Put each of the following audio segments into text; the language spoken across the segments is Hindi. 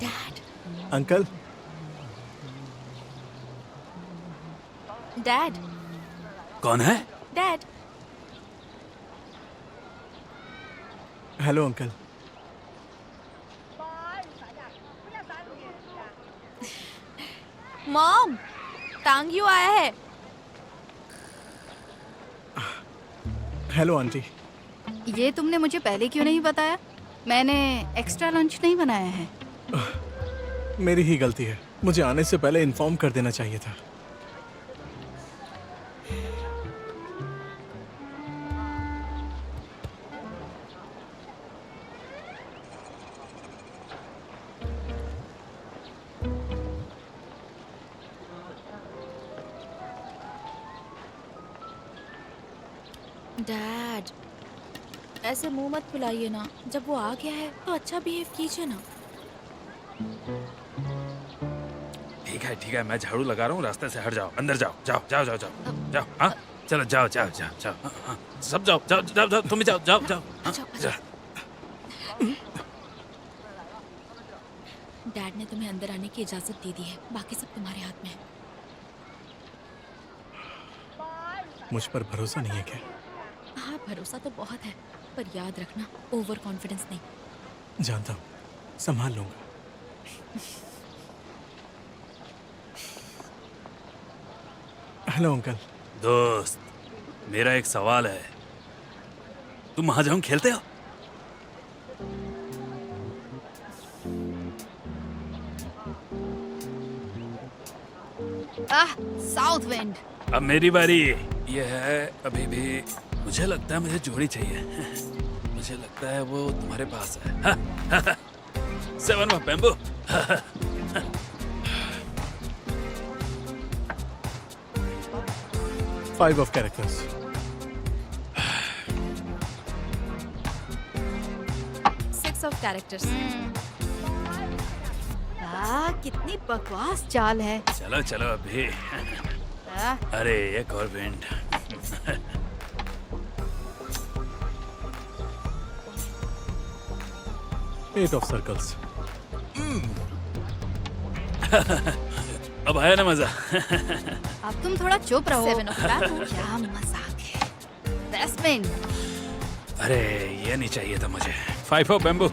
डैड, अंकल, डैड, कौन है? डैड। Hello uncle. मॉम, टांगियो आया है। Hello aunty. ये तुमने मुझे पहले क्यों नहीं बताया? मैंने एक्स्ट्रा लंच नहीं बनाया है। मेरी ही गलती है, मुझे आने से पहले इन्फॉर्म कर देना चाहिए था। डैड, ऐसे मुंह मत फुलाइए ना। जब वो आ गया है तो अच्छा बिहेव कीजिए ना। ठीक है, मैं झाड़ू लगा रहा हूँ, रास्ते से हट जाओ, अंदर जाओ, जाओ जाओ जाओ जाओ जाओ। हाँ चलो, जाओ जाओ जाओ जाओ। हाँ, सब जाओ जाओ जाओ जाओ, तुम भी जाओ जाओ जाओ। हाँ, अच्छा, जाओ। डैड ने तुम्हें अंदर आने की इजाजत दे दी है, बाकी सब तुम्हारे हाथ में है। मुझ पर भरोसा नहीं है क्या? हाँ, भरोसा तो बहुत है, पर याद रखना, ओवर कॉन्फिडेंस नहीं। जानता हूँ, संभाल लूंगा। Hello uncle. दोस्त, मेरा एक सवाल है, तुम महाजन खेलते हो? South wind. अब मेरी बारी। ये है अभी भी, मुझे लगता है मुझे जोड़ी चाहिए। मुझे लगता है वो तुम्हारे पास है। 7 of bamboo. 5 of characters. Six of characters. कितनी बकवास चाल है। चलो चलो अभी। आ, अरे एक और विंड। Eight of circles. अब आया ना मजा। अब तुम थोड़ा चुप रहो। 7 ऑफ बैम्बू। क्या मजाक है। Best wind. अरे ये नहीं चाहिए था मुझे। 5 of bamboo.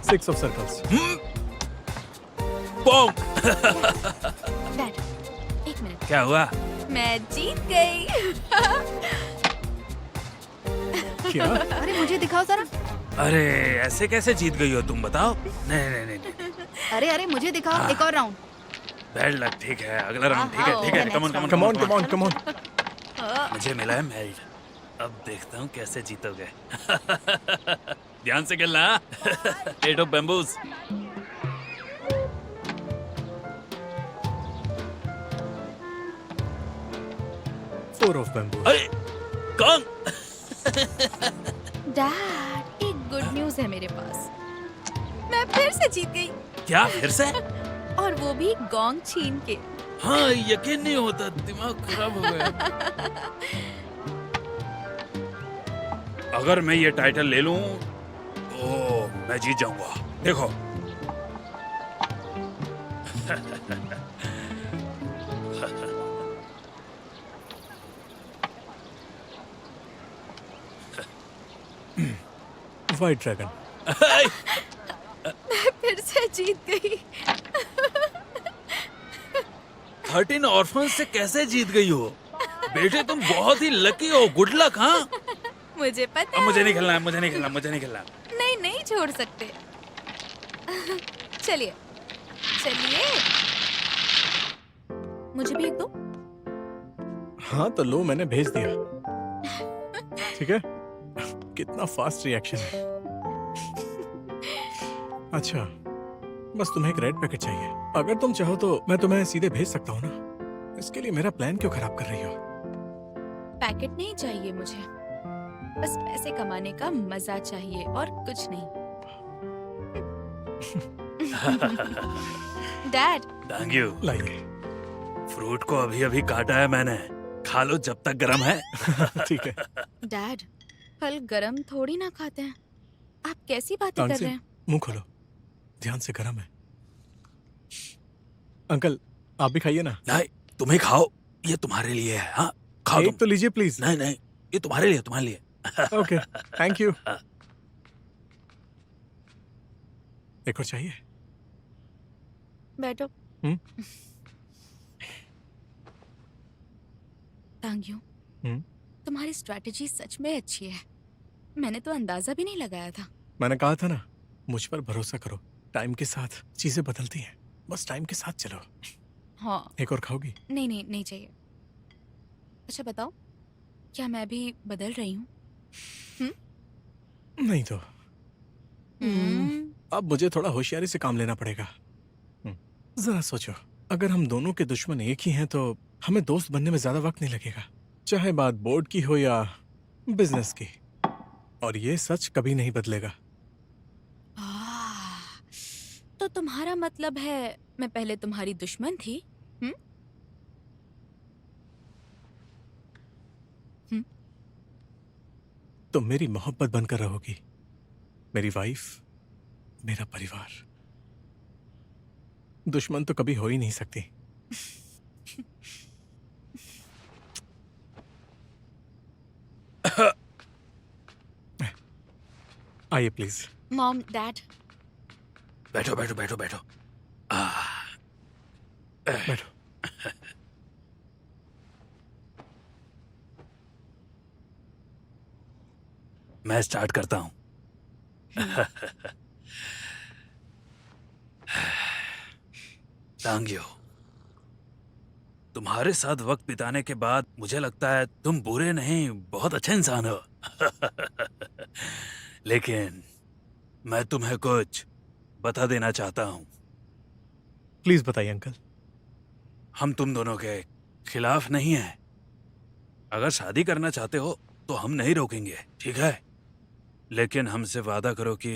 6 of circles. Bomb. Dad, एक मिनट, क्या हुआ? मैं जीत गई। क्या? अरे मुझे दिखाओ जरा। अरे ऐसे कैसे जीत गई हो तुम, बताओ। नहीं नहीं नहीं, नहीं। अरे मुझे दिखाओ। एक और राउंड। Bad luck. ठीक है, अगला राउंड। ठीक है ठीक है, next come on come on come on come on come on. मुझे मिला है मेरिट। अब देखता हूँ कैसे जीतोगे। ध्यान से खेलना। 8 of bamboos. Four of bamboo. अरे कौन? डैड, एक गुड न्यूज है मेरे पास। मैं फिर से जीत गई, क्या फिर से? और वो भी गोंग छीन के। हाँ, यकीन नहीं होता, दिमाग खराब हो गया। अगर मैं ये टाइटल ले लूं तो मैं जीत जाऊंगा। देखो। White dragon. मैं फिर से जीत गई। 13 ऑर्फन से कैसे जीत गई हो? बेटे तुम बहुत ही लकी हो। Good luck. हाँ, मुझे पता अब मुझे है। नहीं खेलना है, मुझे नहीं खेलना, मुझे नहीं खेलना। नहीं नहीं, छोड़ सकते। चलिए चलिए, मुझे भी एक दो। हाँ तो लो, मैंने भेज दिया। ठीक है, कितना फास्ट रिएक्शन है। अच्छा, बस तुम्हें एक रेड पैकेट चाहिए। अगर तुम चाहो तो मैं तुम्हें सीधे भेज सकता हूँ ना। इसके लिए मेरा प्लान क्यों खराब कर रही हो? पैकेट नहीं चाहिए मुझे, बस पैसे कमाने का मजा चाहिए और कुछ नहीं। Dad, thank you. लाइए। फ्रूट को अभी अभी काटा है मैंने, खा लो जब तक गर्म है। ठीक है। डैड, फल गरम थोड़ी ना खाते हैं। आप कैसी बातें कर तानसेन, रहे हैं? मुंह खोलो, ध्यान से गर्म है। अंकल, आप भी खाइए ना। नहीं, तुम्हें खाओ, ये तुम्हारे लिए है। हाँ, खाओ एक तुम। तो लीजिए प्लीज। नहीं नहीं, ये तुम्हारे लिए, तुम्हारे लिए। Okay, thank you. एक और चाहिए? बैठो। हम्म? तांग्यू, हम्म? तुम्हारी स्ट्रैटेजी सच में अच्छी है। मैंने तो अंदाजा भी नहीं लगाया था। मैंने कहा था ना, मुझ पर भरोसा करो। टाइम के साथ चीजें बदलती हैं, बस टाइम के साथ चलो। हाँ। एक और खाओगी? नहीं नहीं, नहीं चाहिए। अच्छा बताओ, क्या मैं भी बदल रही हूँ? नहीं तो हम्म, अब मुझे थोड़ा होशियारी से काम लेना पड़ेगा। जरा सोचो, अगर हम दोनों के दुश्मन एक ही हैं तो हमें दोस्त बनने में ज्यादा वक्त नहीं लगेगा, चाहे बात बोर्ड की हो या बिजनेस की। और ये सच कभी नहीं बदलेगा। आह, तो तुम्हारा मतलब है मैं पहले तुम्हारी दुश्मन थी? तुम मेरी मोहब्बत बनकर रहोगी, मेरी वाइफ, मेरा परिवार। दुश्मन तो कभी हो ही नहीं सकती। आइए प्लीज। मॉम, डैड, बैठो बैठो बैठो बैठो। बैठो। मैं स्टार्ट करता हूँ। तांग्यो, तुम्हारे साथ वक्त बिताने के बाद मुझे लगता है तुम बुरे नहीं, बहुत अच्छे इंसान हो। लेकिन मैं तुम्हें कुछ बता देना चाहता हूँ। प्लीज बताइए अंकल। हम तुम दोनों के खिलाफ नहीं हैं। अगर शादी करना चाहते हो तो हम नहीं रोकेंगे, ठीक है? लेकिन हमसे वादा करो कि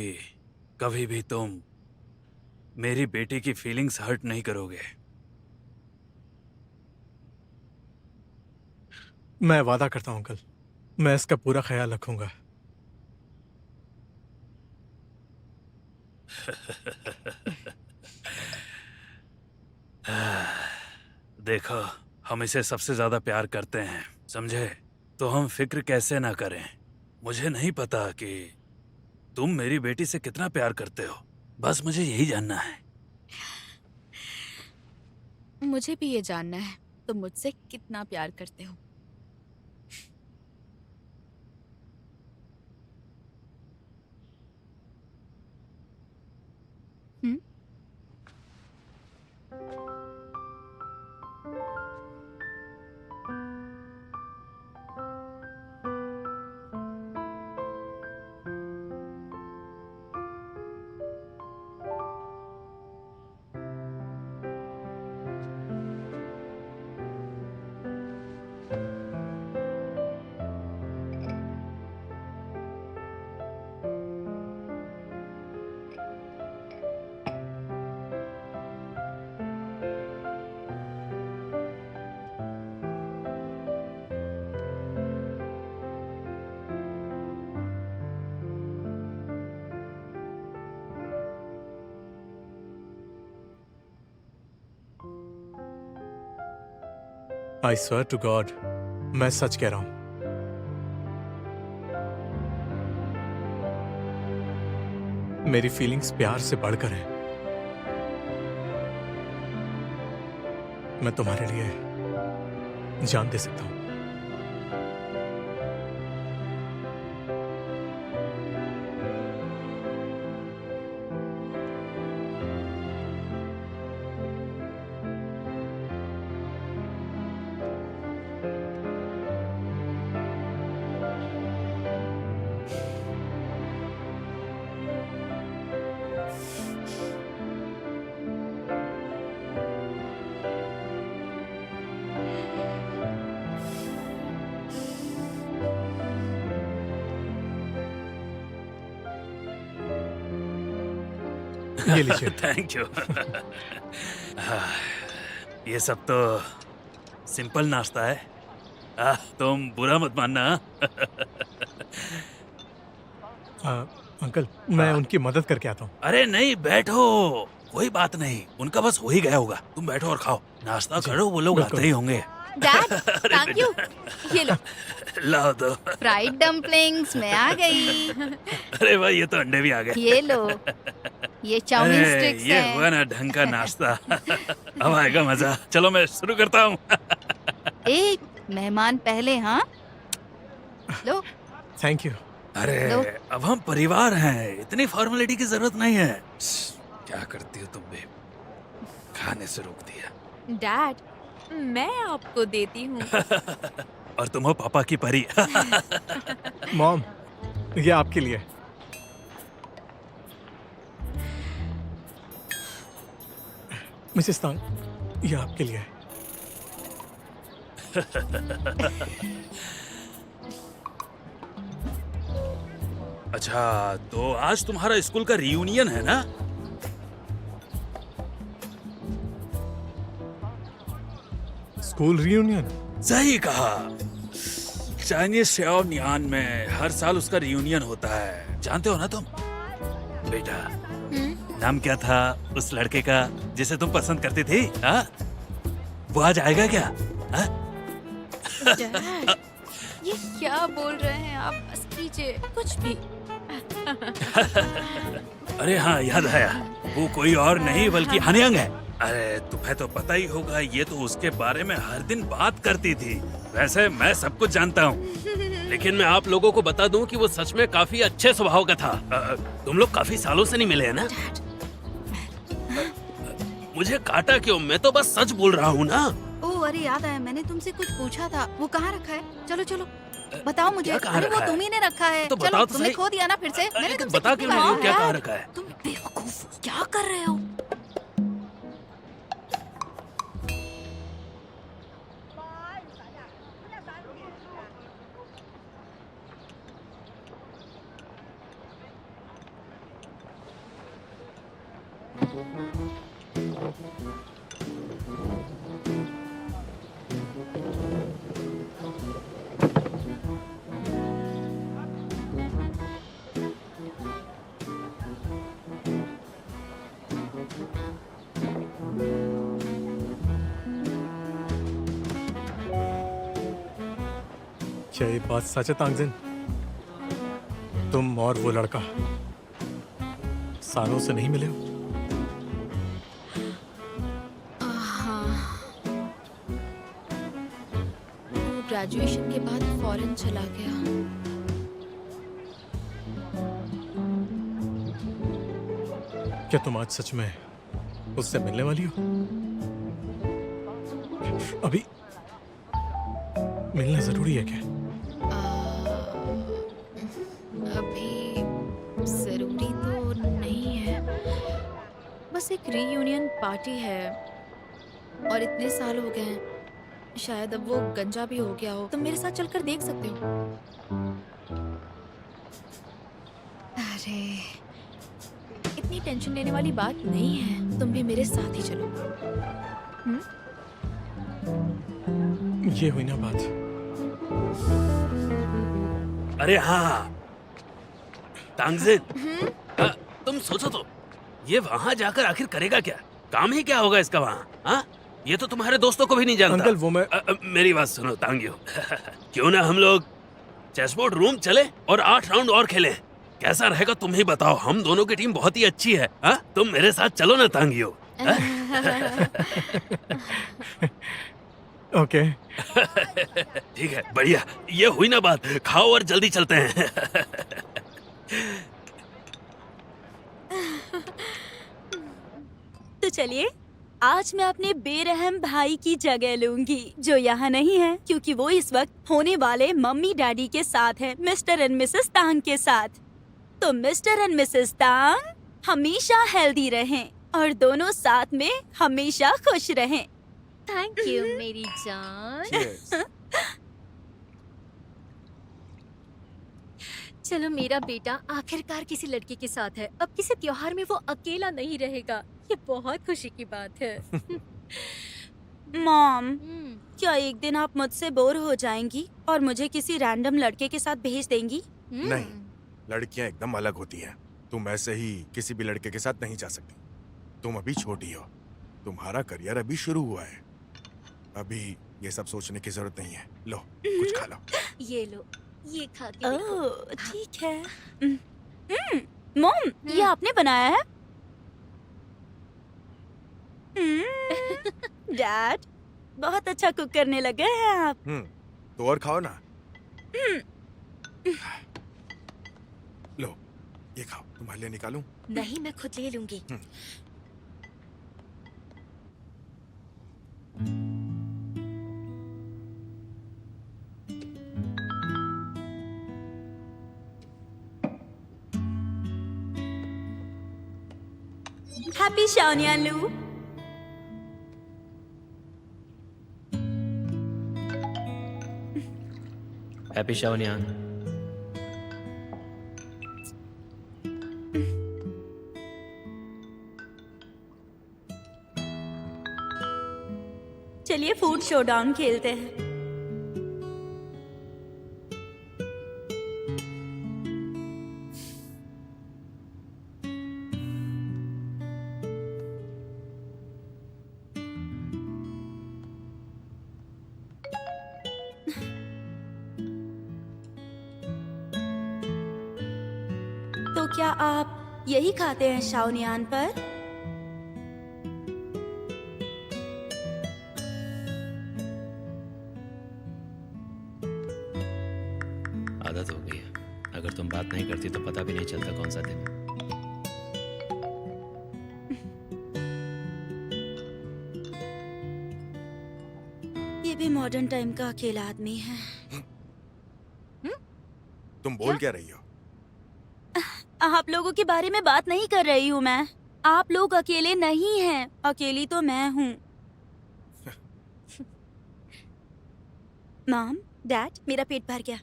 कभी भी तुम मेरी बेटी की फीलिंग्स हर्ट नहीं करोगे। मैं वादा करता हूं अंकल, मैं इसका पूरा ख्याल रखूंगा। देखो, हम इसे सबसे ज्यादा प्यार करते हैं, समझे? तो हम फिक्र कैसे ना करें। मुझे नहीं पता कि तुम मेरी बेटी से कितना प्यार करते हो, बस मुझे यही जानना है। मुझे भी ये जानना है तुम मुझसे कितना प्यार करते हो। हम्म? आई स्वेयर टू गॉड, मैं सच कह रहा हूं। मेरी फीलिंग्स प्यार से बढ़कर हैं। मैं तुम्हारे लिए जान दे सकता हूं। ये लीजिए। Thank you. ये सब तो सिंपल नाश्ता है, तुम बुरा मत मानना। अंकल मैं उनकी मदद करके आता हूँ। अरे नहीं, बैठो, कोई बात नहीं, उनका बस हो ही गया होगा। तुम बैठो और खाओ, नाश्ता करो, वो लोग बिल्कुल। आते ही होंगे। Dad thank you. ये लो लाओ दो। फ्राइड डम्पलिंग्स मैं आ गई। अरे भाई, ये तो अंडे भी आ गए। ये लो, ये चाउमीन अरे, स्टिक्स ये हैं। हुआ ना ढंग का नाश्ता। अब आएगा मजा। चलो मैं शुरू करता हूँ। एक मेहमान पहले, हाँ? लो थैंक यू। अरे लो। अब हम परिवार हैं, इतनी फॉर्मेलिटी की जरूरत नहीं है। क्या करती हो तुम भी, खाने से रोक दिया। डैड, मैं आपको देती हूँ। और तुम हो पापा की परी। मॉम, ये आपके लिए। मिसेस तांग, ये आपके लिए है। अच्छा, तो आज तुम्हारा स्कूल का रियूनियन है ना? School reunion? सही कहा। चाइनीज श्याओनियान में हर साल उसका रियूनियन होता है, जानते हो ना तुम? बेटा, नाम क्या था उस लड़के का जिसे तुम पसंद करती थी? हाँ? वो आज आएगा क्या? हाँ? डैड, ये क्या बोल रहे हैं आप? बस कीजिए, कुछ भी। अरे हाँ, याद आया, वो कोई और नहीं बल्कि हनियांग है। अरे तुम्हें तो पता ही होगा, ये तो उसके बारे में हर दिन बात करती थी। वैसे मैं सब कुछ जानता हूँ। लेकिन मैं आप लोगों को बता दूं कि वो सच में काफी अच्छे स्वभाव का था। तुम लोग काफी सालों से नहीं मिले हैं ना? मुझे काटा क्यों? मैं तो बस सच बोल रहा हूँ ना। ओह अरे याद आया, मैंने तुमसे कुछ पूछा था, वो कहाँ रखा है? चलो चलो बताओ मुझे। क्या कहाँ अरे वो रखा है? तुम ही ने रखा है। तो चलो बताओ तो तुमने सही। खो दिया ना फिर से। मैंने तुमसे बता कितनी क्यों नहीं बार रही हो, क्या कहा कहाँ है? रखा है? तुम बेवकूफ क्या कर रहे हो? क्या ये बात सच है तांगजिन? तुम और वो लड़का सालों से नहीं मिले हो? हाँ, वो ग्रेजुएशन के बाद फॉरेन चला गया। क्या तुम आज सच में उससे मिलने वाली हो? अभी मिलना जरूरी है क्या? अभी जरूरी तो नहीं है, बस एक रीयूनियन पार्टी है और इतने साल हो गए हैं, शायद अब वो गंजा भी हो गया हो। तुम मेरे साथ चलकर देख सकते हो। अरे इतनी टेंशन लेने वाली बात नहीं है, तुम भी मेरे साथ ही चलो। ये हुई ना बात। अरे हाँ तांगजिन, तुम सोचो तो, ये वहाँ जाकर आखिर करेगा क्या? काम ही क्या होगा इसका वहाँ? हाँ, ये तो तुम्हारे दोस्तों को भी नहीं जानता। अंकल वो मैं मेरी बात सुनो तांगियो। क्यों ना हम लोग चेसबोर्ड रूम चले और 8 राउंड और खेलें? कैसा रहेगा तुम ही बताओ। हम दोनों की टीम बहुत ही अच्छी है। हाँ, तुम मेरे साथ चलो ना तांगियो। ओके। ठीक है, बढ़िया। ये हुई ना बात। खाओ और जल्दी चलते हैं। तो चलिए, आज मैं अपने बेरहम भाई की जगह लूंगी, जो यहाँ नहीं है, क्योंकि वो इस वक्त होने वाले मम्मी डैडी के साथ है, मिस्टर एंड मिसेस तांग के साथ। तो मिस्टर एंड मिसेस तांग हमेशा हेल्दी रहें और दोनों साथ में हमेशा खुश रहें। थैंक यू मेरी जान। चलो, मेरा बेटा आखिरकार किसी लड़की के साथ है। अब किसी त्योहार में वो अकेला नहीं रहेगा। ये बहुत खुशी की बात है। मॉम, क्या एक दिन आप मुझसे बोर हो जाएंगी और मुझे किसी रैंडम लड़के के साथ भेज देंगी? नहीं, लड़कियां एकदम अलग होती हैं। तुम ऐसे ही किसी भी लड़के के साथ नहीं जा सकती। तुम अभी छोटी हो, तुम्हारा करियर अभी शुरू हुआ है। अभी ये सब सोचने की जरूरत नहीं है। लो, कुछ खा लो। ये लो, ये खा के देखो। ओह, ठीक है। मॉम, ये आपने बनाया है? डैड, बहुत अच्छा कुक करने लगे हैं आप। तो और खाओ ना। लो, ये खाओ। तुम्हारे लिए निकालूं? नहीं, मैं खुद ले लूंगी। हैप्पी शाओनियालू। हैप्पी शाओनियान। चलिए फूड शोडाउन खेलते हैं। तो क्या आप यही खाते हैं शाओनियान पर? आदत हो गई है। अगर तुम बात नहीं करती तो पता भी नहीं चलता कौन सा दिन है। ये भी मॉडर्न टाइम का अकेला आदमी है। तुम बोल क्या रही हो? आप लोगों के बारे में बात नहीं कर रही हूँ मैं। आप लोग अकेले नहीं हैं, अकेली तो मैं हूँ। मॉम, डैड, मेरा पेट भर गया,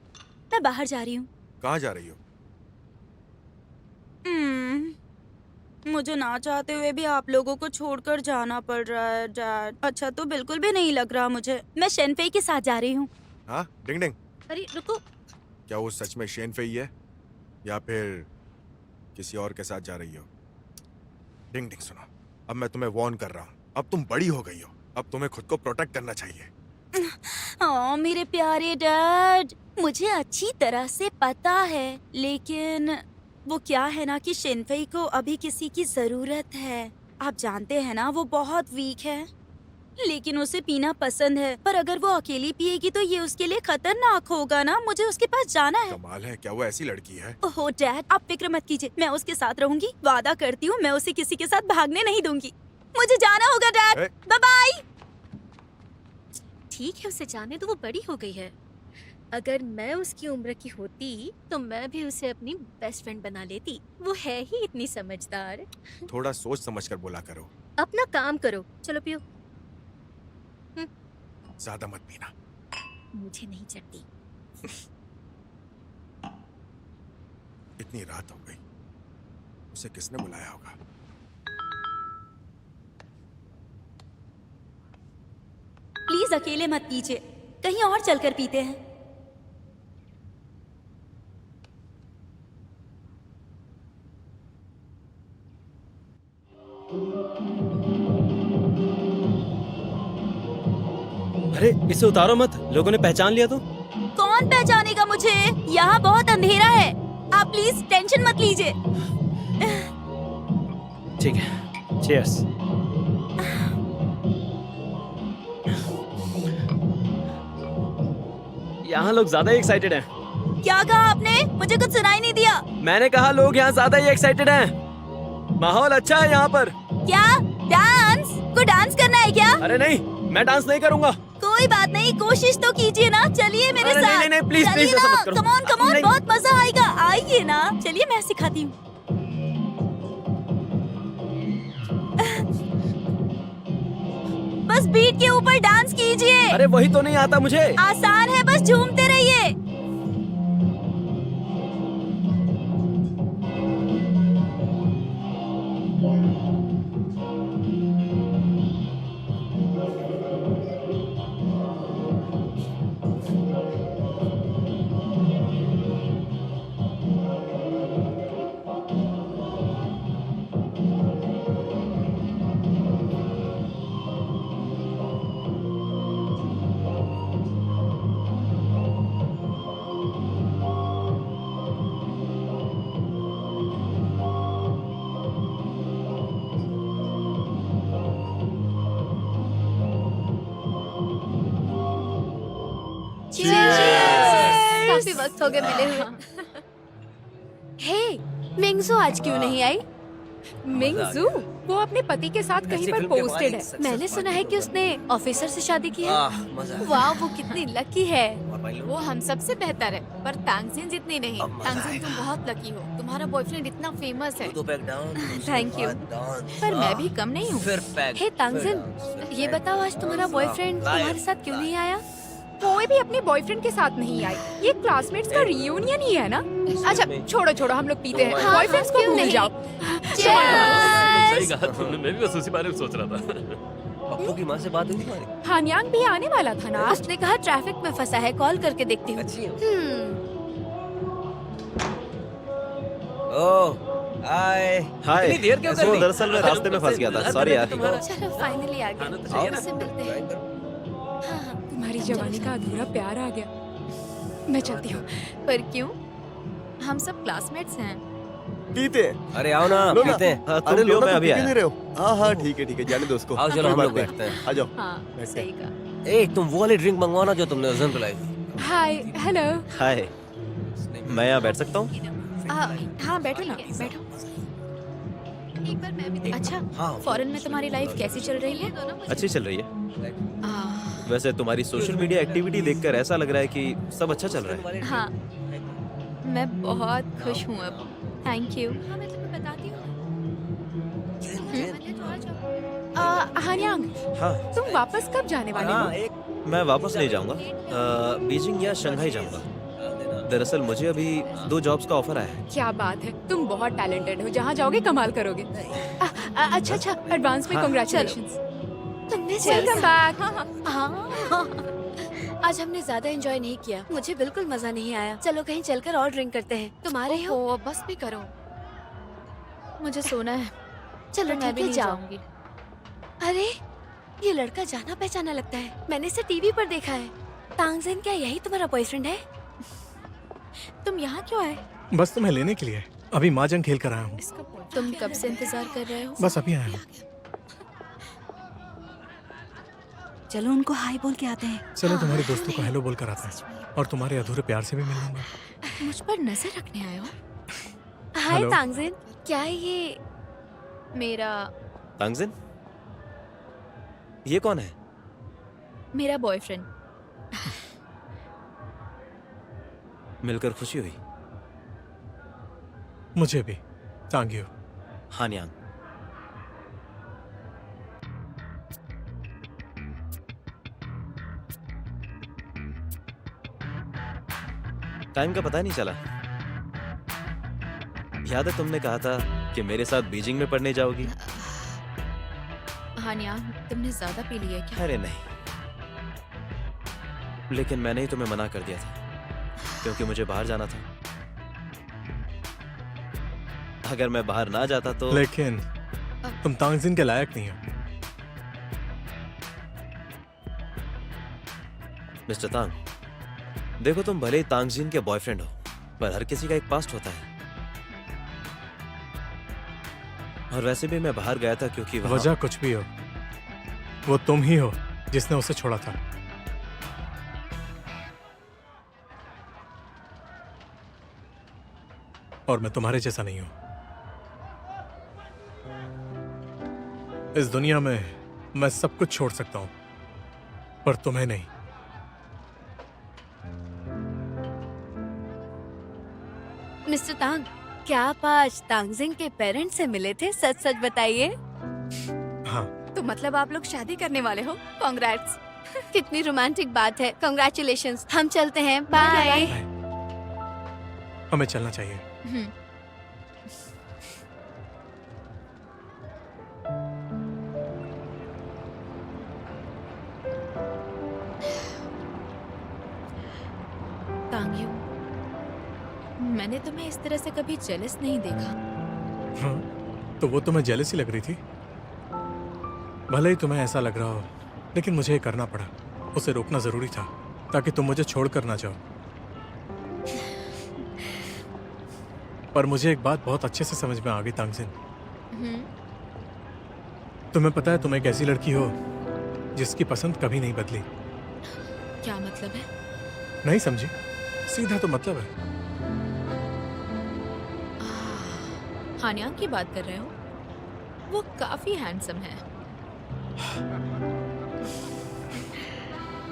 मैं बाहर जा रही हूँ। कहाँ जा रही हो? मुझे ना चाहते हुए भी आप लोगों को छोड़कर जाना पड़ रहा है डैड। अच्छा तो बिल्कुल भी नहीं लग रहा मुझे। मैं शेनफेई के साथ जा रही हूँ। हाँ, डिंग डिंग। अरे रुको, क्या वो सच में शेन फेई है या फिर किसी और के साथ जा रही हो? डिंग डिंग सुनो, अब मैं तुम्हें वार्न कर रहा हूँ। अब तुम बड़ी हो गई हो, अब तुम्हें खुद को प्रोटेक्ट करना चाहिए। ओह मेरे प्यारे डैड, मुझे अच्छी तरह से पता है, लेकिन वो क्या है ना कि शेनफेई को अभी किसी की जरूरत है। आप जानते हैं ना, वो बहुत वीक है, लेकिन उसे पीना पसंद है। पर अगर वो अकेली पिएगी तो ये उसके लिए खतरनाक होगा ना। मुझे उसके पास जाना है। कमाल है, क्या वो ऐसी लड़की है? ओह डैड, आप फिक्र मत कीजिए, मैं उसके साथ रहूंगी। वादा करती हूँ, मैं उसे किसी के साथ भागने नहीं दूंगी। मुझे जाना होगा डैड, बाय बाय। ठीक है, उसे जाने दो, वो बड़ी हो गई है। अगर मैं उसकी उम्र की होती तो मैं भी उसे अपनी बेस्ट फ्रेंड बना लेती। वो है ही इतनी समझदार। थोड़ा सोच समझ कर बोला करो। अपना काम करो, चलो पियो। ज्यादा मत पीना। मुझे नहीं चढ़ती। इतनी रात हो गई, उसे किसने बुलाया होगा? प्लीज अकेले मत पीजिए, कहीं और चलकर पीते हैं। अरे इसे उतारो मत, लोगों ने पहचान लिया तो। कौन पहचानेगा मुझे? यहाँ बहुत अंधेरा है। आप प्लीज टेंशन मत लीजिए। ठीक है, चीयर्स। यहाँ लोग ज्यादा ही एक्साइटेड हैं। क्या कहा आपने? मुझे कुछ सुनाई नहीं दिया। मैंने कहा लोग यहाँ ज्यादा ही एक्साइटेड हैं। माहौल अच्छा है यहाँ पर। क्या डांस? को डांस करना है क्या? अरे नहीं, मैं डांस नहीं करूँगा। कोई बात नहीं, कोशिश तो कीजिए ना। चलिए मेरे अरे साथ। नहीं, नहीं, प्लीज, चलिए प्लीज, ऐसा ना, मत करो। कम ऑन कम ऑन, नहीं। बहुत मजा आएगा। आइए ना, चलिए मैं सिखाती हूँ। बस बीट के ऊपर डांस कीजिए। अरे वही तो नहीं आता मुझे। आसान है, बस झूमते रहिए। काफी वक्त हो गया मिले हुए। हे, मिंगजू आज क्यों नहीं आई? मिंगजू वो अपने पति के साथ कहीं पर पोस्टेड है। मैंने सुना है कि उसने ऑफिसर से शादी की है। वाह, वो कितनी लकी है। वो हम सबसे बेहतर है, पर तांगजिन जितनी नहीं। तांगजिन तुम बहुत लकी हो, तुम्हारा बॉयफ्रेंड इतना फेमस है। Thank you. पर मैं भी कम नहीं हूँ। हे तांगजिन, ये बताओ आज तुम्हारा बॉयफ्रेंड तुम्हारे साथ क्यों नहीं आया? कोई भी अपने बॉयफ्रेंड के साथ नहीं आई। ये क्लासमेट्स का रियूनियन ही है ना। अच्छा छोड़ो छोड़ो, हम लोग पीते हैं। हाँ, बॉयफ्रेंड्स को क्यों भूल नहीं? जाओ। सही कहा तुमने, मैं भी बस उसी बारे में सोच रहा था। पप्पू की माँ से बात हुई तुम्हारी? हानियांग भी आने वाला था ना। उसने कहा ट्रैफिक में फंसा है, कॉल करके देखती हूँ। ओह हाय हाय। इतनी देर क्यों कर ली? दरअसल मैं रास्ते में फंस गया था, सॉरी यार। चलो फाइनली आ खाना तो गए, चाहिए ना। उससे मिलते हैं। हाँ, तुम्हारी जवानी का अधूरा प्यार आ गया। मैं चलती हूँ। पर क्यों? हम सब क्लासमेट्स हैं। पीते अरे आओ ना, लो ना। पीते हैं। तुम पियो, मैं अभी पी आया। नहीं रहे हो? हाँ हाँ ठीक है जाने दो उसको। आओ चलो कोई हम बात लोग नहीं। बैठते हैं। आ जाओ। हाँ, सही कहा। ए तुम वो वाली ड्रिंक मंगवाना जो तुमने उस दिन पिलाई थी। Hi hello. हाय, मैं यहाँ बैठ सकता हूँ? हाँ बैठो ना, बैठो। एक बार मैं भी। अच्छा, हाँ। फॉरेन में तुम्हारी लाइफ कैसी चल रही है? अच्छी चल रही है। आह, वैसे तुम्हारी सोशल मीडिया एक्टिविटी देखकर ऐसा लग रहा है कि सब अच्छा चल रहा है। हाँ, मैं बहुत खुश हूँ अब। Thank you. हाँ, मैं तुम्हें बताती हूँ। हानियांग, हाँ, तुम वापस कब जाने वाले हाँ हो? एक मैं वापस नहीं जाऊंगा। बीजिंग या शंघाई जाऊंगा। दरअसल मुझे अभी 2 जॉब्स का ऑफर आया है। क्या बात है, तुम बहुत टैलेंटेड हो। जहाँ जाओगे कमाल करोगे। अच्छा अच्छा, एडवांस में हाँ। कांग्रेचुलेशंस। तुमने वेलकम बैक। हाँ, आज हमने ज्यादा एंजॉय नहीं किया। मुझे बिल्कुल मजा नहीं आया। चलो कहीं चलकर और ड्रिंक करते हैं। तुम आ रहे हो? ओहो, बस भी करो। मुझे सोना है। चलो मैं ठीक भी है, नहीं जाओ। जाऊंगी। अरे, ये लड़का जाना पहचाना लगता है। मैंने इसे टीवी पर देखा है। तांगजिन, क्या यही तुम्हारा बॉयफ्रेंड है? तुम यहाँ क्यों आए? बस तुम्हें लेने के लिए। अभी महाजन खेल कर आया हूँ। तुम कब से इंतजार कर रहे हो? बस अभी आया हूँ। चलो उनको हाय बोल के आते हैं। चलो तुम्हारे दोस्तों को हेलो बोल कर आता है और तुम्हारे अधूरे प्यार से भी मिल लूंगा। मुझ पर नजर रखने आए हो? Hi hello. तांगजिन, क्या ये मेरा तांगजिन, ये कौन है? मेरा बॉयफ्रेंड। मिलकर खुशी हुई। मुझे भी। Thank you. हानियांग, टाइम का पता नहीं चला। याद है तुमने कहा था कि मेरे साथ बीजिंग में पढ़ने जाओगी? हानिया, तुमने ज्यादा पी लिया क्या? अरे नहीं, लेकिन मैंने ही तुम्हें मना कर दिया था क्योंकि मुझे बाहर जाना था। अगर मैं बाहर ना जाता तो। लेकिन तुम तांगजिन के लायक नहीं हो। मिस्टर तांग, देखो तुम भले ही तांगजिन के बॉयफ्रेंड हो, पर हर किसी का एक पास्ट होता है। और वैसे भी मैं बाहर गया था क्योंकि वजह कुछ भी हो, वो तुम ही हो जिसने उसे छोड़ा था। और मैं तुम्हारे जैसा नहीं हूं। इस दुनिया में मैं सब कुछ छोड़ सकता हूं, पर तुम्हें नहीं। मिस्टर तांग, क्या आप आज तांगजिन के पेरेंट्स से मिले थे? सच सच बताइए। हाँ। तो मतलब आप लोग शादी करने वाले हो? कांग्रेट्स। कितनी रोमांटिक बात है। कांग्रेचुलेशंस। हम चलते हैं, बाय। हमें चलना चाहिए। तांग्यू, मैंने तुम्हें इस तरह से कभी जेलस नहीं देखा। हाँ, तो वो तुम्हें जेलसी लग रही थी? भले ही तुम्हें ऐसा लग रहा हो, लेकिन मुझे ये करना पड़ा। उसे रोकना जरूरी था ताकि तुम मुझे छोड़कर ना जाओ। पर मुझे एक बात बहुत अच्छे से समझ में आ गई तांगजिन। तुम्हें पता है तुम एक ऐसी लड़की हो जिसकी पसंद कभी नहीं बदली। क्या मतलब है? नहीं समझी? सीधा तो मतलब है। हानियांग की बात कर रहे हो? वो काफी हैंडसम है।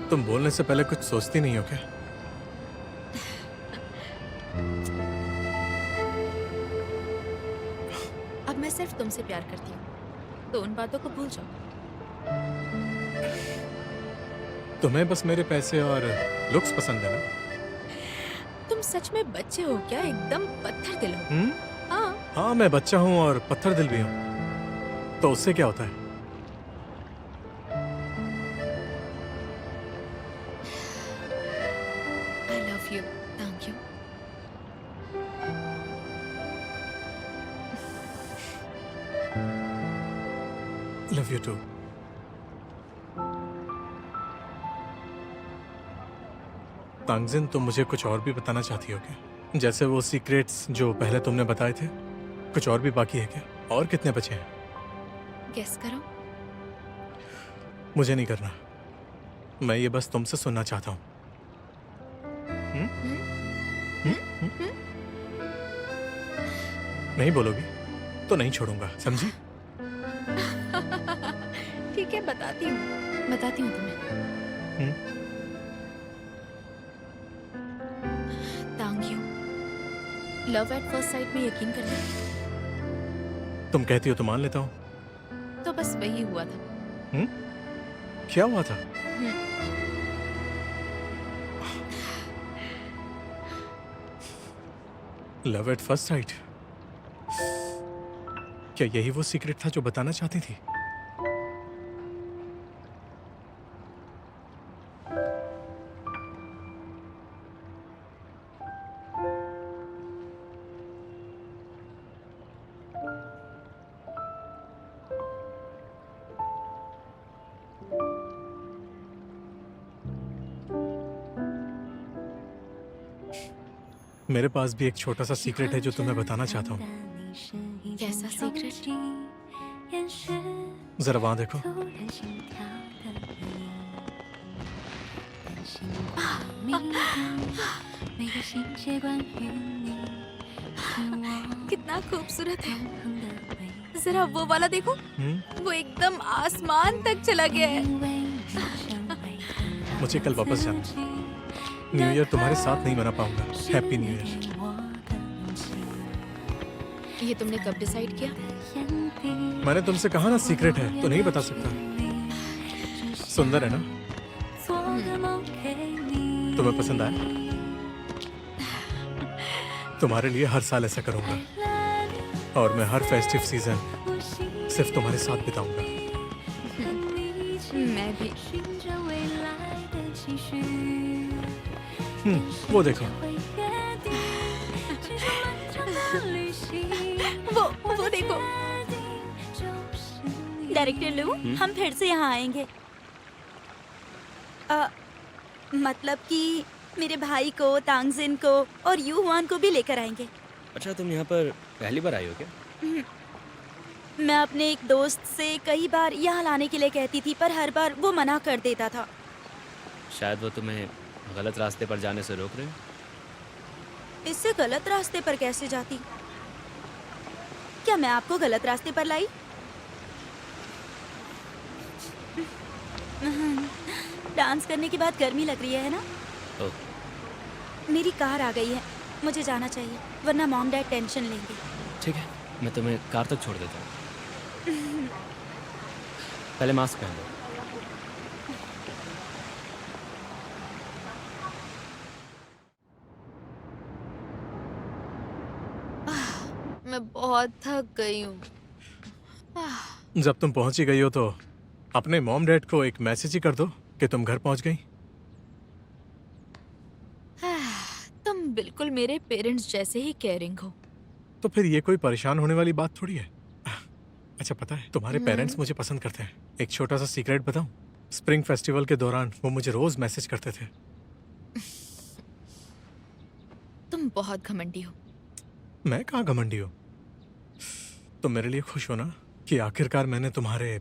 तुम बोलने से पहले कुछ सोचती नहीं हो क्या? अब मैं सिर्फ तुमसे प्यार करती हूँ, तो उन बातों को भूल जाओ। तुम्हें बस मेरे पैसे और लुक्स पसंद है ना? तुम सच में बच्चे हो क्या? एकदम पत्थर दिल हो। हाँ। हाँ, मैं बच्चा हूँ और पत्थर दिल भी हूँ। तो उससे क्या होता है? I love you. Thank you. Love you too. Tangjin, तुम मुझे कुछ और भी बताना चाहती हो क्या? जैसे वो सीक्रेट्स जो पहले तुमने बताए थे, कुछ और भी बाकी है क्या? और कितने बचे हैं? गेस करो। मुझे नहीं करना। मैं ये बस तुमसे सुनना चाहता हूँ। नहीं बोलोगी तो नहीं छोड़ूंगा, समझी? ठीक है, बताती हूँ तुम्हें। Tang Yu, love at first sight में यकीन करना। तुम कहती हो तो मान लेता हूँ। तो बस वही हुआ था। क्या हुआ था? Love at first site? क्या यही वो सीक्रेट था जो बताना चाहती थी? मेरे पास भी एक छोटा सा सीक्रेट है जो तुम्हें बताना चाहता हूँ। कैसा सीक्रेट? जरा वहां देखो। कितना खूबसूरत है। जरा वो वाला देखो। वो एकदम आसमान तक चला गया है। मुझे कल वापस जाना है। न्यू ईयर तुम्हारे साथ नहीं मना पाऊंगा। Happy new year. ये तुमने कब डिसाइड किया? मैंने तुमसे कहा ना सीक्रेट है तो नहीं बता सकता। सुंदर है ना? तुम्हें पसंद आया? तुम्हारे लिए हर साल ऐसा करूंगा और मैं हर फेस्टिव सीजन सिर्फ तुम्हारे साथ बिताऊंगा। मैं भी। वो देखो। वो देखो। डायरेक्टर लू, हम फिर से यहाँ आएंगे। मतलब कि मेरे भाई को, तांगजिन को और यू हुआन को भी लेकर आएंगे। अच्छा, तुम यहाँ पर पहली बार आई हो क्या? मैं अपने एक दोस्त से कई बार यहाँ लाने के लिए कहती थी, पर हर बार वो मना कर देता था। शायद वो तुम्हें गलत रास्ते पर जाने से रोक रहे हो। इससे गलत रास्ते पर कैसे जाती? क्या मैं आपको गलत रास्ते पर लाई? डांस करने के बाद गर्मी लग रही है ना? मेरी कार आ गई है, मुझे जाना चाहिए, वरना मॉम डैड टेंशन लेंगे। ठीक है, मैं तुम्हें कार तक छोड़ देता हूँ। पहले मास्क पहन लो। मैं बहुत थक गई हूँ। जब तुम पहुंची गई हो तो अपने मॉम डैड को एक मैसेज ही कर दो कि तुम घर पहुंच गई। तुम बिल्कुल मेरे पेरेंट्स जैसे ही केयरिंग हो। तो फिर ये कोई परेशान होने वाली बात थोड़ी है। अच्छा, पता है तुम्हारे पेरेंट्स मुझे पसंद करते हैं। एक छोटा सा सीक्रेट बताऊं? स्प्रिंग फेस्टिवल के दौरान वो मुझे रोज मैसेज करते थे। तुम बहुत घमंडी हो। मैं कहाँ घमंडी हूँ? तुम मेरे लिए खुश हो ना कि आखिरकार मैंने तुम्हारे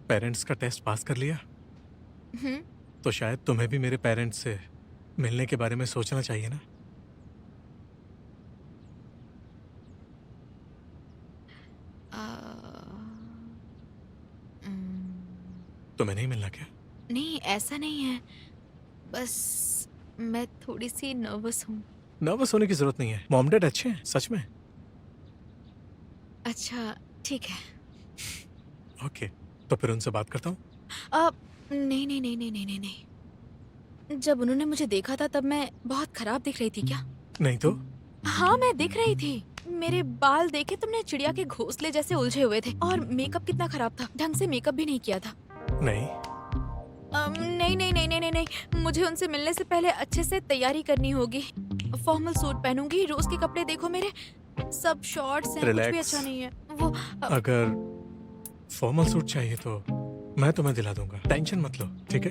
पेरेंट्स का टेस्ट पास कर लिया। तो शायद तुम्हें भी मेरे पेरेंट्स से मिलने के बारे में सोचना चाहिए ना। तुम्हें नहीं मिलना क्या? नहीं, ऐसा नहीं है, बस मैं थोड़ी सी नर्वस हूँ। नर्वस होने की जरूरत नहीं है, मॉम डैड अच्छे हैं सच में। अच्छा ठीक है। ओके, तो फिर उनसे बात करता हूँ। नहीं नहीं नहीं नहीं नहीं नहीं नहीं, जब उन्होंने मुझे देखा था तब मैं बहुत खराब दिख रही थी क्या? नहीं तो हाँ मैं दिख रही थी। मेरे बाल देखे तुमने? चिड़िया के घोंसले जैसे उलझे हुए थे, और मेकअप कितना खराब था, ढंग से मेकअप भी नहीं किया था। नहीं नहीं नहीं नहीं नहीं नहीं नहीं, मुझे उनसे मिलने से पहले अच्छे से तैयारी करनी होगी। फॉर्मल सूट पहनूंगी, रोज के कपड़े देखो मेरे, सब शॉर्ट्स हैं, कुछ भी Relax. अच्छा नहीं है वो। अगर फॉर्मल सूट चाहिए तो मैं तुम्हें दिला दूंगा, टेंशन मत लो, ठीक है?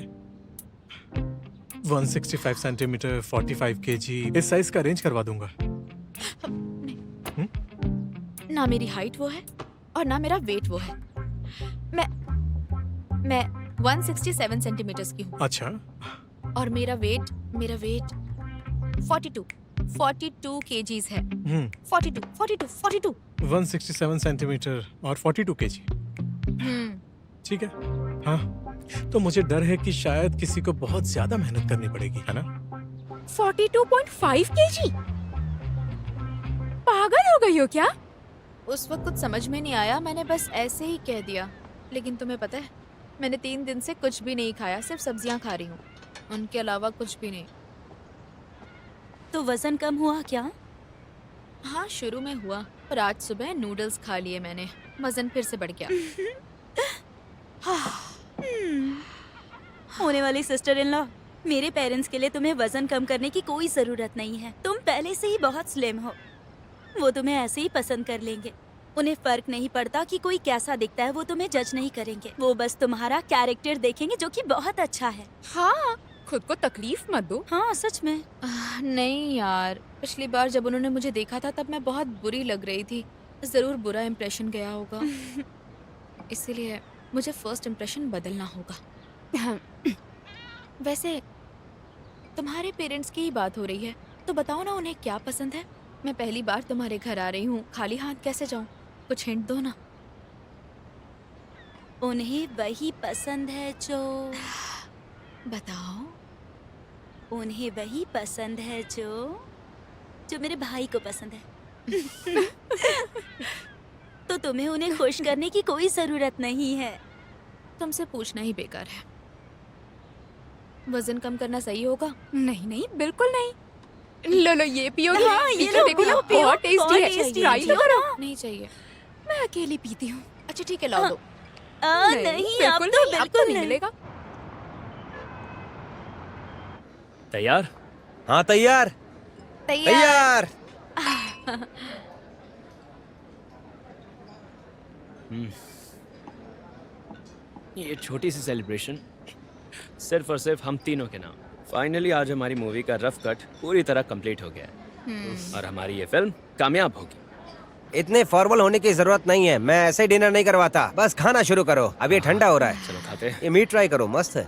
165 सेंटीमीटर 45 केजी इस साइज का अरेंज करवा दूंगा। ना मेरी हाइट वो है और ना मेरा वेट वो है। मैं 167 सेंटीमीटर्स की हूँ। अच्छा, और मेरा वेट 42 केजीज है। 42 167 सेंटीमीटर और 42 केजी, ठीक है? हाँ, तो मुझे डर है कि शायद किसी को बहुत ज्यादा मेहनत करनी पड़ेगी, है ना? 42.5 केजी? पागल हो गई हो क्या? उस वक्त कुछ समझ में नहीं आया, मैंने बस ऐसे ही कह दिया। लेकिन तुम्हें पता है, मैंने 3 दिन से कुछ भी नहीं खाया, सिर्फ सब्जियां खा रही हूँ, उनके अलावा कुछ भी नहीं। तो वजन कम हुआ क्या? हाँ शुरू में हुआ, पर आज सुबह नूडल्स खा लिए मैंने, वजन फिर से बढ़ गया। होने वाली सिस्टर इन लॉ, मेरे पेरेंट्स के लिए तुम्हें वजन कम करने की कोई जरूरत नहीं है। तुम पहले से ही बहुत स्लिम हो, वो तुम्हें ऐसे ही पसंद कर लेंगे। उन्हें फर्क नहीं पड़ता कि कोई कैसा दिखता है, वो तुम्हें जज नहीं करेंगे, वो बस तुम्हारा कैरेक्टर देखेंगे जो कि बहुत अच्छा है। हाँ, खुद को तकलीफ मत दो। हाँ सच में। नहीं यार, पिछली बार जब उन्होंने मुझे देखा था तब मैं बहुत बुरी लग रही थी, जरूर बुरा इंप्रेशन गया होगा। इसीलिए मुझे फर्स्ट इंप्रेशन बदलना होगा। वैसे तुम्हारे पेरेंट्स की ही बात हो रही है, तो बताओ ना उन्हें क्या पसंद है। मैं पहली बार तुम्हारे घर आ रही हूँ, खाली हाथ कैसे जाऊँ, कुछ हिंट दो ना। उन्हें वही पसंद है जो बताओ। उन्हें वही पसंद है जो मेरे भाई को पसंद है। तो तुम्हें उन्हें खुश करने की कोई जरूरत नहीं है। तुमसे पूछना ही बेकार है। वजन कम करना सही होगा? नहीं नहीं, बिल्कुल नहीं। लो लो, ये पियोगी? हाँ, ये पीकर लो, देखो ना, पियो, बहुत पियो, टेस्टी है, बहुत tasty ट्राई है। तो करो। नहीं चाहिए। मैं अकेली पीती हूँ। अच्छा ठीक है, लाओ दो। नहीं, अब तो अब तो बिल्कुल नहीं नहीं। मिलेगा। तैयार? हाँ तैयार। तैयार। ये छोटी सी सेलिब्रेशन सिर्फ और सिर्फ हम तीनों के नाम। फाइनली आज हमारी मूवी का रफ कट पूरी तरह कंप्लीट हो गया है और हमारी ये फिल्म कामयाब होगी। इतने फॉर्मल होने की जरूरत नहीं है, मैं ऐसे ही डिनर नहीं करवाता। बस खाना शुरू करो, अब ये ठंडा हो रहा है। चलो खाते हैं। ये मीट ट्राई करो, मस्त है।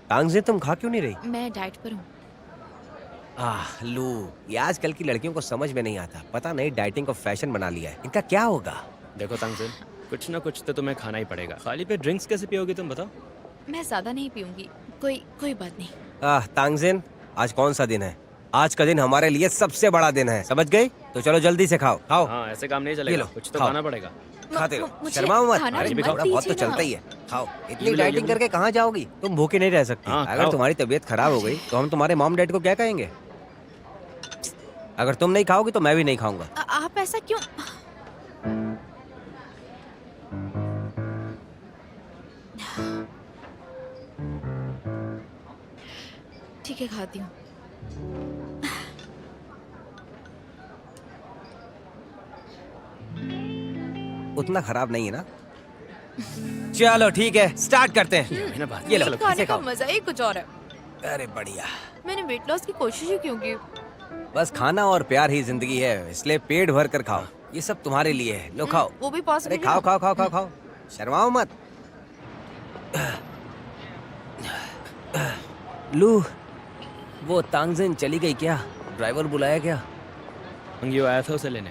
तांगज़िन तुम खा क्यों नहीं रही? मैं डाइट पर हूँ। लू, ये आजकल की लड़कियों को समझ में नहीं आता। पता नहीं डाइटिंग को फैशन बना लिया है, इनका क्या होगा? देखो तांगज़िन, कुछ ना कुछ तो तुम्हें खाना ही पड़ेगा। खाली पे ड्रिंक्स कैसे पियोगी तुम बताओ? मैं ज्यादा नहीं पीऊंगी, कोई बात नहीं। तांगज़िन, आज कौन सा दिन है? आज का दिन हमारे लिए सबसे बड़ा दिन है, समझ गई? तो चलो जल्दी से खाओ। खाओ। हाँ ऐसे काम नहीं ये चलेगा, लो, कुछ तो खाओ। खाना पड़ेगा। खाते रहो, मुझे शर्माओ मत। खाना अरे मत थोड़ा बहुत तो दीजिए ना। चलता ही है। खाओ, इतनी ये लो, डाइटिंग ये लो। करके कहाँ जाओगी? तुम भूखी नहीं रह सकती। हाँ, अगर खाओ। तुम्हारी तबीयत खराब हो गई तो हम तुम्हारे मॉम डैड को क्या कहेंगे? अगर तुम नहीं खाओगी तो मैं भी नहीं खाऊंगा। आप ऐसा क्यों? ठीक है, खाती हूँ। उतना खराब नहीं है ना? चलो ठीक है, स्टार्ट करते हैं। है ना बात? ये लो, खाने इसे का खाओ। मजा ही कुछ और है। अरे बढ़िया। मैंने वेट लॉस की कोशिश ही क्यों की? बस खाना और प्यार ही जिंदगी है, इसलिए पेट भर कर खाओ। ये सब तुम्हारे लिए है, लो खाओ। वो भी अरे पॉसिबल खाओ खाओ खाओ खाओ खाओ, शर्माओ मत। लू, वो तांगजेन चली गई क्या? ड्राइवर बुलाया क्या? अंगियो आया था उसे लेने।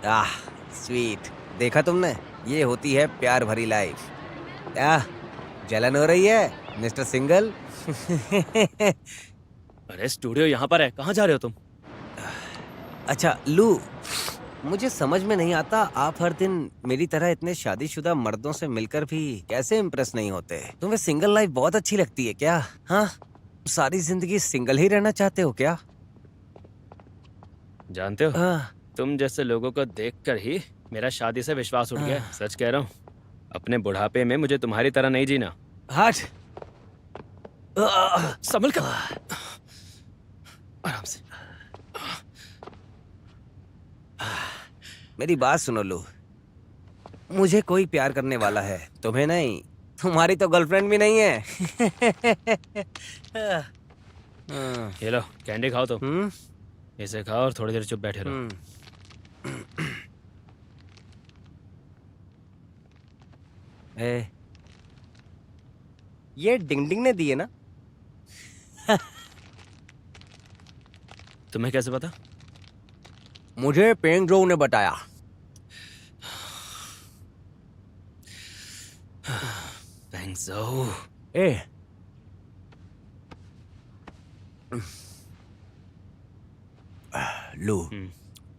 आह, स्वीट। देखा तुमने? ये होती है प्यार भरी लाइफ। आह, जलन हो रही है मिस्टर सिंगल? अरे स्टूडियो यहाँ पर है, कहाँ जा रहे हो तुम? अच्छा लू, मुझे समझ में नहीं आता आप हर दिन मेरी तरह इतने शादीशुदा मर्दों से मिलकर भी कैसे इम्प्रेस नहीं होते। तुम्हें सिंगल लाइफ बहुत अच्छी लगती है क्या? हाँ, सारी जिंदगी सिंगल ही रहना चाहते हो क्या? जानते हो, तुम जैसे लोगों को देखकर ही मेरा शादी से विश्वास उठ गया। सच कह रहा हूँ, अपने बुढ़ापे में मुझे तुम्हारी तरह नहीं जीना। हट। संभल कर, आराम से। मेरी बात सुनो लू, मुझे कोई प्यार करने वाला है, तुम्हें नहीं। तुम्हारी तो गर्लफ्रेंड भी नहीं है। ये लो कैंडी खाओ तुम। इसे खाओ और थोड़ी देर चुप बैठे रहो। ये डिंग डिंग ने दिए ना? तुम्हें कैसे पता? मुझे पेंग जो ने बताया। ए, लू,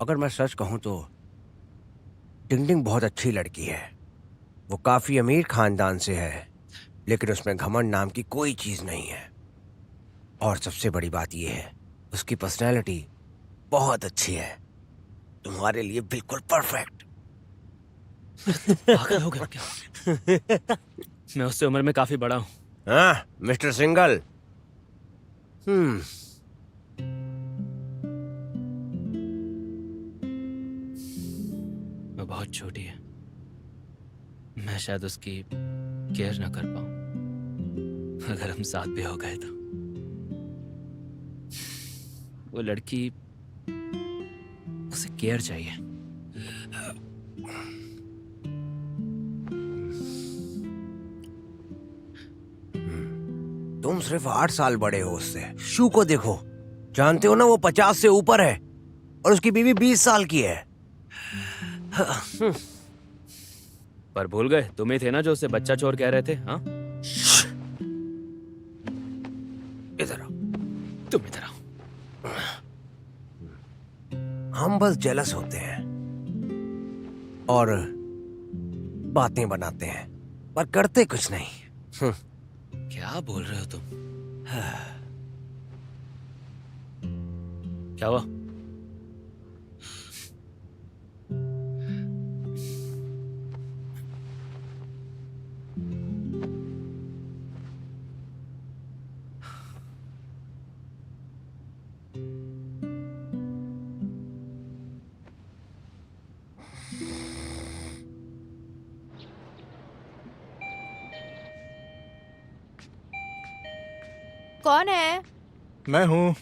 अगर मैं सच कहूं तो डिंग डिंग बहुत अच्छी लड़की है। वो काफी अमीर खानदान से है, लेकिन उसमें घमंड नाम की कोई चीज नहीं है। और सबसे बड़ी बात यह है, उसकी पर्सनैलिटी बहुत अच्छी है। तुम्हारे लिए बिल्कुल परफेक्ट। पागल हो गया क्या? मैं उससे उम्र में काफी बड़ा हूँ। हाँ, मिस्टर सिंगल। वो बहुत छोटी है, मैं शायद उसकी केयर ना कर पाऊं। अगर हम साथ भी हो गए तो वो लड़की, उसे केयर चाहिए। तुम सिर्फ 8 साल बड़े हो उससे। शू को देखो, जानते हो ना वो 50 से ऊपर है और उसकी बीवी 20 साल की है। पर भूल गए, तुम ही थे ना जो उसे बच्चा चोर कह रहे थे? हाँ, इधर आओ। तुम इधर आओ। हम बस जेलस होते हैं और बातें बनाते हैं, पर करते कुछ नहीं। क्या बोल रहे हो तुम? क्या हुआ? कौन है? मैं हूँ।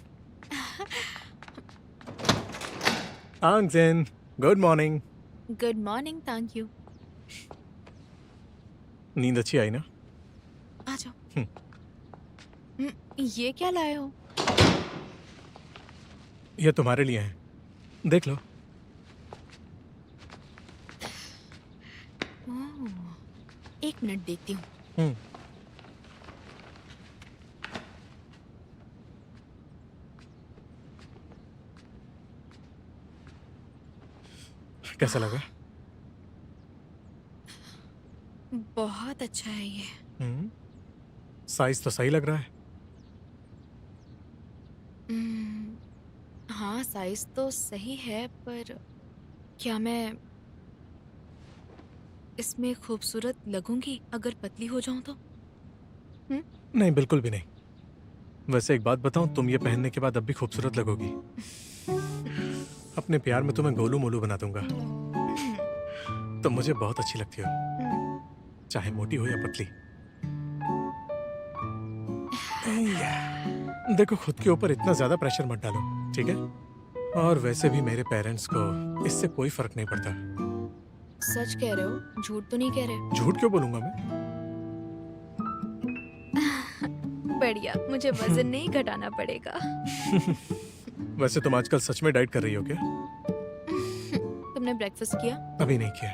Tangzhen, good morning. Good morning, thank you. नींद अच्छी आई ना? आ जाओ। ये क्या लाए हो? ये तुम्हारे लिए है, देख लो। ओह, 1 मिनट देखती हूँ। कैसा लगा? बहुत अच्छा है ये। साइज तो सही लग रहा है। हाँ, साइज तो सही है, पर क्या मैं इसमें खूबसूरत लगूंगी अगर पतली हो जाऊं तो? नहीं, बिल्कुल भी नहीं। वैसे एक बात बताऊं, तुम ये पहनने के बाद अब भी खूबसूरत लगोगी। अपने प्यार में तुम्हें गोलू मोलू बना दूंगा। तुम मुझे बहुत अच्छी लगती हो, चाहे मोटी हो या पतली। देखो, खुद के ऊपर इतना ज्यादा प्रेशर मत डालो, ठीक है? और वैसे भी मेरे पेरेंट्स को इससे कोई फर्क नहीं पड़ता। सच कह रहे हो? झूठ तो नहीं कह रहे? झूठ क्यों बोलूंगा मैं? बढ़िया, मुझे वजन नहीं घटाना पड़ेगा। वैसे तुम आजकल सच में डाइट कर रही हो क्या? तुमने ब्रेकफास्ट किया? अभी नहीं किया।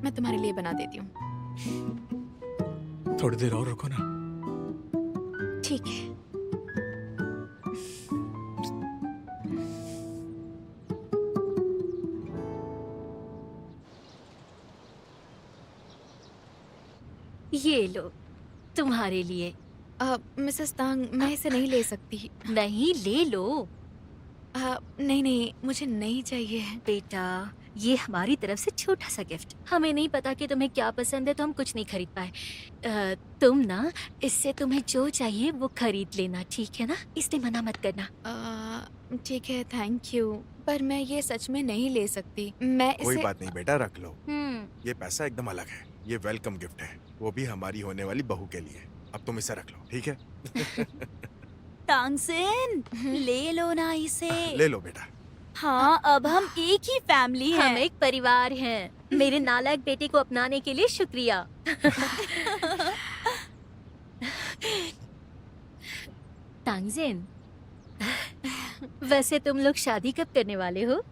मैं तुम्हारे लिए बना देती हूँ। थोड़ी देर और रुको ना। ठीक है। ये लो, तुम्हारे लिए। मिसेस तांग, मैं इसे नहीं ले सकती। नहीं, ले लो। नहीं नहीं, मुझे नहीं चाहिए। बेटा, ये हमारी तरफ से छोटा सा गिफ्ट। हमें नहीं पता कि तुम्हें क्या पसंद है, तो हम कुछ नहीं खरीद पाए। तुम ना, इससे तुम्हें जो चाहिए वो खरीद लेना, ठीक है ना? इसलिए मना मत करना। ठीक है, थैंक यू, पर मैं ये सच में नहीं ले सकती। मैं कोई इसे बात नहीं बेटा, रख लो। ये पैसा एकदम अलग है। ये वेलकम गिफ्ट है, वो भी हमारी होने वाली बहू के लिए। अब तुम इसे रख लो, ठीक है? तांगसेन, ले लो ना इसे। ले लो बेटा। हाँ, अब हम एक ही फैमिली हैं। हम एक परिवार हैं। मेरे नालायक बेटे को अपनाने के लिए शुक्रिया। तांगजेन, वैसे तुम लोग शादी कब करने वाले हो?